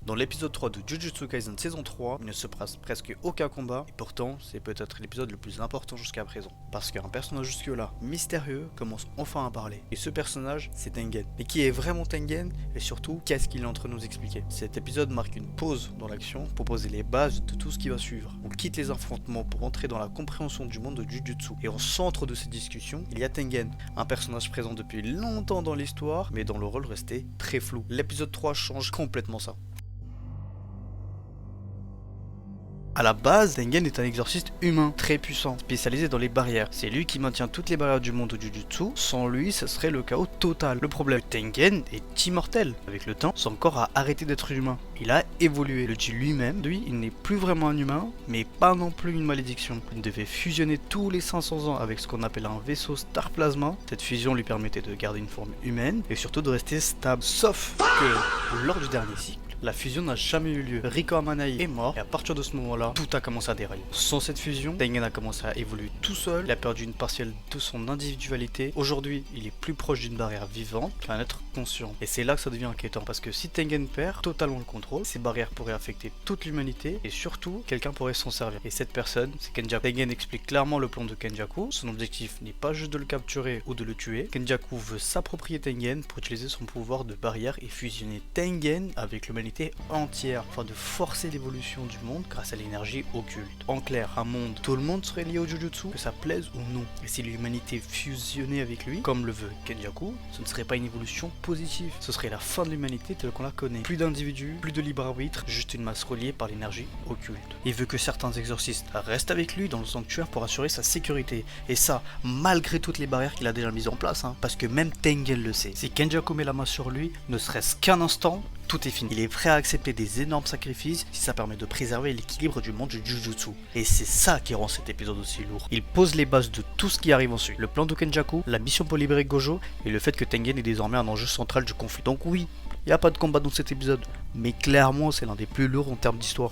Dans l'épisode 3 de Jujutsu Kaisen saison 3, il ne se passe presque aucun combat, et pourtant c'est peut-être l'épisode le plus important jusqu'à présent. Parce qu'un personnage jusque-là mystérieux commence enfin à parler. Et ce personnage, c'est Tengen. Mais qui est vraiment Tengen, et surtout, qu'est-ce qu'il est en train de nous expliquer? Cet épisode marque une pause dans l'action pour poser les bases de tout ce qui va suivre. On quitte les affrontements pour entrer dans la compréhension du monde de Jujutsu. Et au centre de ces discussions, il y a Tengen, un personnage présent depuis longtemps dans l'histoire, mais dont le rôle restait très flou. L'épisode 3 change complètement ça. A la base, Tengen est un exorciste humain, très puissant, spécialisé dans les barrières. C'est lui qui maintient toutes les barrières du monde de Jujutsu, sans lui, ce serait le chaos total. Le problème, Tengen est immortel. Avec le temps, son corps a arrêté d'être humain. Il a évolué. Le dit lui-même, lui, il n'est plus vraiment un humain, mais pas non plus une malédiction. Il devait fusionner tous les 500 ans avec ce qu'on appelle un vaisseau Star Plasma. Cette fusion lui permettait de garder une forme humaine, et surtout de rester stable. Sauf que, lors du dernier cycle, la fusion n'a jamais eu lieu. Riko Amanai est mort et à partir de ce moment-là, tout a commencé à dérailler. Sans cette fusion, Tengen a commencé à évoluer tout seul, il a perdu une partielle de son individualité. Aujourd'hui, il est plus proche d'une barrière vivante qu'un être conscient. Et c'est là que ça devient inquiétant parce que si Tengen perd totalement le contrôle, ces barrières pourraient affecter toute l'humanité et surtout, quelqu'un pourrait s'en servir. Et cette personne, c'est Kenjaku. Tengen explique clairement le plan de Kenjaku. Son objectif n'est pas juste de le capturer ou de le tuer. Kenjaku veut s'approprier Tengen pour utiliser son pouvoir de barrière et fusionner Tengen avec l'humanité entière, afin de forcer l'évolution du monde grâce à l'énergie occulte. En clair, un monde, tout le monde serait lié au Jujutsu, que ça plaise ou non. Et si l'humanité fusionnait avec lui, comme le veut Kenjaku, ce ne serait pas une évolution positive. Ce serait la fin de l'humanité telle qu'on la connaît. Plus d'individus, plus de libre arbitre, juste une masse reliée par l'énergie occulte. Il veut que certains exorcistes restent avec lui dans le sanctuaire pour assurer sa sécurité. Et ça, malgré toutes les barrières qu'il a déjà mises en place, parce que même Tengen le sait. Si Kenjaku met la main sur lui, ne serait-ce qu'un instant, tout est fini. Il est prêt à accepter des énormes sacrifices si ça permet de préserver l'équilibre du monde du Jujutsu. Et c'est ça qui rend cet épisode aussi lourd. Il pose les bases de tout ce qui arrive ensuite. Le plan de Kenjaku, la mission pour libérer Gojo et le fait que Tengen est désormais un enjeu central du conflit. Donc oui, il n'y a pas de combat dans cet épisode, mais clairement c'est l'un des plus lourds en termes d'histoire.